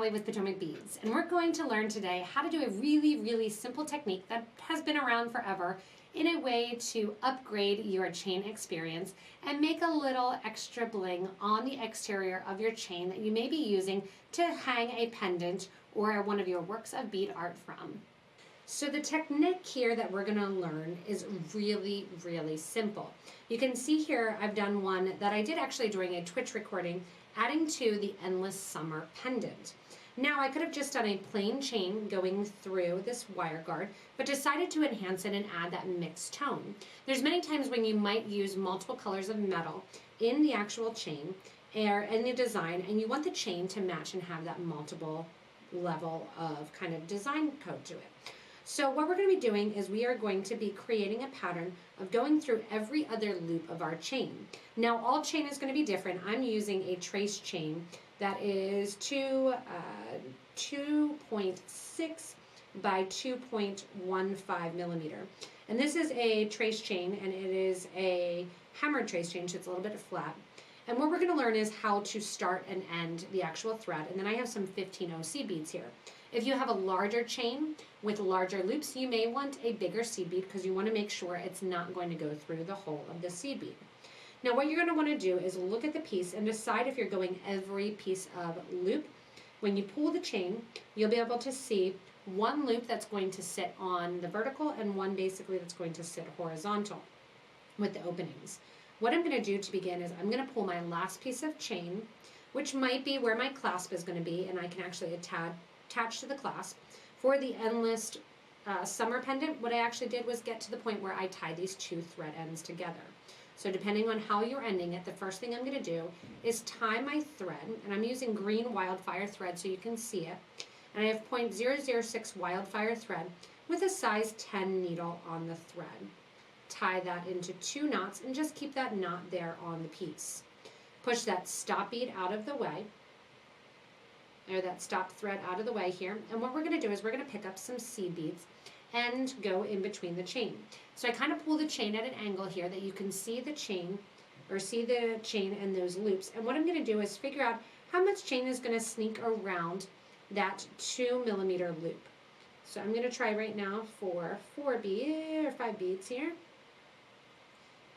Allie with Potomac Beads, and we're going to learn today how to do a really simple technique that has been around forever in a way to upgrade your chain experience and make a little extra bling on the exterior of your chain that you may be using to hang a pendant or one of your works of bead art from. So the technique here that we're going to learn is really simple. You can see here I've done one that I did actually during a Twitch recording, adding to the Endless Summer pendant. Now I could have just done a plain chain going through this wire guard, but decided to enhance it and add that mixed tone. There's many times when you might use multiple colors of metal in the actual chain or in the design, and you want the chain to match and have that multiple level of kind of design code to it. So what we're going to be doing is we are going to be creating a pattern of going through every other loop of our chain. Now all chain is going to be different. I'm using a trace chain that is 2.6 by 2.15 millimeter. And this is a trace chain, and it is a hammered trace chain, so it's a little bit flat. And what we're going to learn is how to start and end the actual thread. And then I have some 15 OC beads here. If you have a larger chain with larger loops, you may want a bigger seed bead because you want to make sure it's not going to go through the whole of the seed bead. Now what you're going to want to do is look at the piece and decide if you're going every piece of loop. When you pull the chain, you'll be able to see one loop that's going to sit on the vertical and one basically that's going to sit horizontal with the openings. What I'm going to do to begin is I'm going to pull my last piece of chain, which might be where my clasp is going to be, and I can actually attach to the clasp. For the Endless Summer pendant, what I actually did was get to the point where I tied these two thread ends together. So depending on how you're ending it, the first thing I'm going to do is tie my thread, and I'm using green Wildfire thread so you can see it. And I have 0.006 Wildfire thread with a size 10 needle on the thread. Tie that into 2 knots and just keep that knot there on the piece. Push that stop bead out of the way, or that stop thread out of the way here. And what we're going to do is we're going to pick up some seed beads and go in between the chain. So I kind of pull the chain at an angle here that you can see the chain, or see the chain and those loops. And what I'm going to do is figure out how much chain is going to sneak around that 2 millimeter loop. So I'm going to try right now for 5 beads here.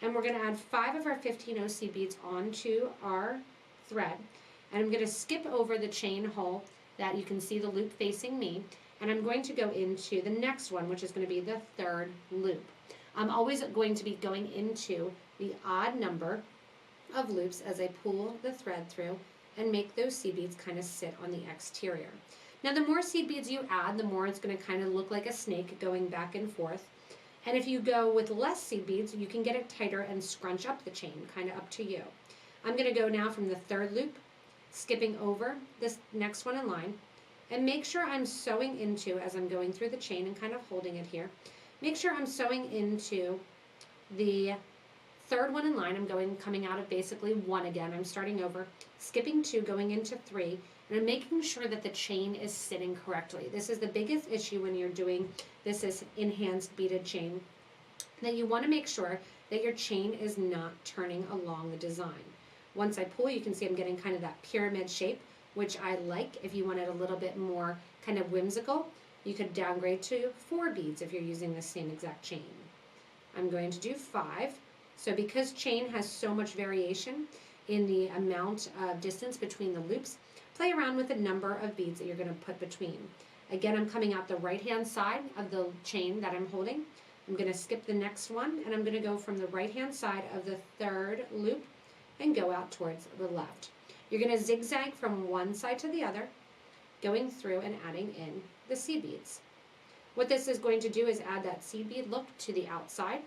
And we're going to add 5 of our 15 OC beads onto our thread. And I'm going to skip over the chain hole that you can see the loop facing me. And I'm going to go into the next one, which is going to be the third loop. I'm always going to be going into the odd number of loops as I pull the thread through and make those seed beads kind of sit on the exterior. Now the more seed beads you add, the more it's going to kind of look like a snake going back and forth. And if you go with less seed beads, you can get it tighter and scrunch up the chain, kind of up to you. I'm going to go now from the third loop, skipping over this next one in line, and make sure I'm sewing into, as I'm going through the chain and kind of holding it here, make sure I'm sewing into the third one in line. I'm coming out of basically 1 again. I'm starting over, skipping 2, going into 3, and I'm making sure that the chain is sitting correctly. This is the biggest issue when you're doing this is enhanced beaded chain, that you want to make sure that your chain is not turning along the design. Once I pull, you can see I'm getting kind of that pyramid shape, which I like. If you want it a little bit more kind of whimsical, you could downgrade to 4 beads if you're using the same exact chain. I'm going to do 5. So because chain has so much variation in the amount of distance between the loops, play around with the number of beads that you're going to put between. Again, I'm coming out the right-hand side of the chain that I'm holding. I'm going to skip the next one, and I'm going to go from the right-hand side of the third loop and go out towards the left. You're going to zigzag from one side to the other, going through and adding in the seed beads. What this is going to do is add that seed bead look to the outside.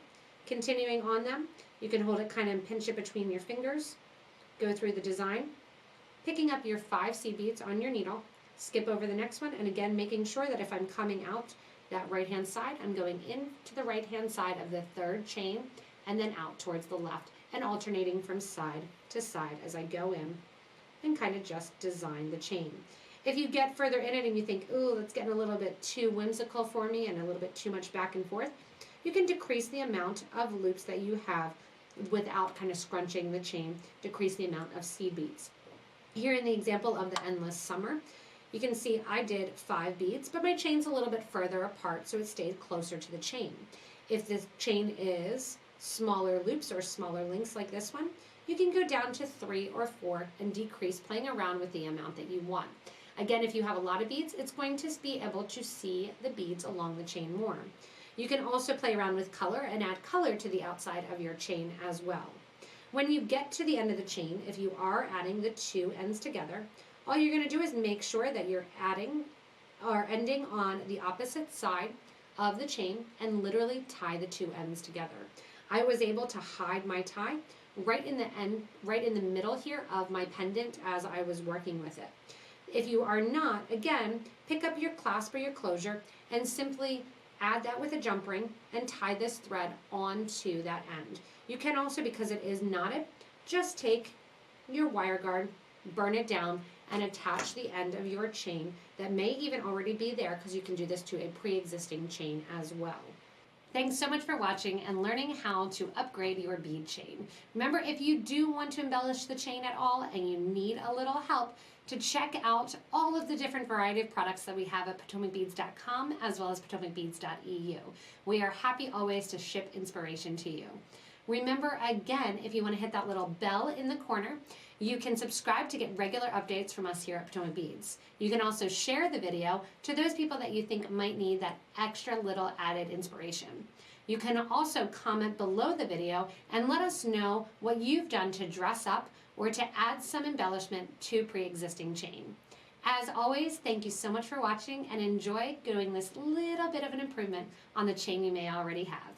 Continuing on them, you can hold it kind of and pinch it between your fingers, go through the design, picking up your 5 seed beads on your needle, skip over the next one, and again making sure that if I'm coming out that right-hand side, I'm going in to the right-hand side of the third chain and then out towards the left, and alternating from side to side as I go in and kind of just design the chain. If you get further in it and you think, ooh, that's getting a little bit too whimsical for me and a little bit too much back and forth, you can decrease the amount of loops that you have without kind of scrunching the chain, decrease the amount of seed beads. Here in the example of the Endless Summer, You can see I did 5 beads, but my chain's a little bit further apart, so it stayed closer to the chain. If the chain is smaller loops or smaller links like this one, you can go down to 3 or 4 and decrease, playing around with the amount that you want. Again, if you have a lot of beads, it's going to be able to see the beads along the chain more. You can also play around with color and add color to the outside of your chain as well. When you get to the end of the chain, if you are adding the 2 ends together, all you're going to do is make sure that you're adding or ending on the opposite side of the chain and literally tie the 2 ends together. I was able to hide my tie right in the end, right in the middle here of my pendant as I was working with it. If you are not, again, pick up your clasp or your closure and simply add that with a jump ring and tie this thread onto that end. You can also, because it is knotted, just take your wire guard, burn it down, and attach the end of your chain that may even already be there, because you can do this to a pre-existing chain as well. Thanks so much for watching and learning how to upgrade your bead chain. Remember, if you do want to embellish the chain at all and you need a little help, to check out all of the different variety of products that we have at PotomacBeads.com as well as PotomacBeads.eu. We are happy always to ship inspiration to you. Remember, again, if you want to hit that little bell in the corner, you can subscribe to get regular updates from us here at Potomac Beads. You can also share the video to those people that you think might need that extra little added inspiration. You can also comment below the video and let us know what you've done to dress up or to add some embellishment to pre-existing chain. As always, thank you so much for watching and enjoy doing this little bit of an improvement on the chain you may already have.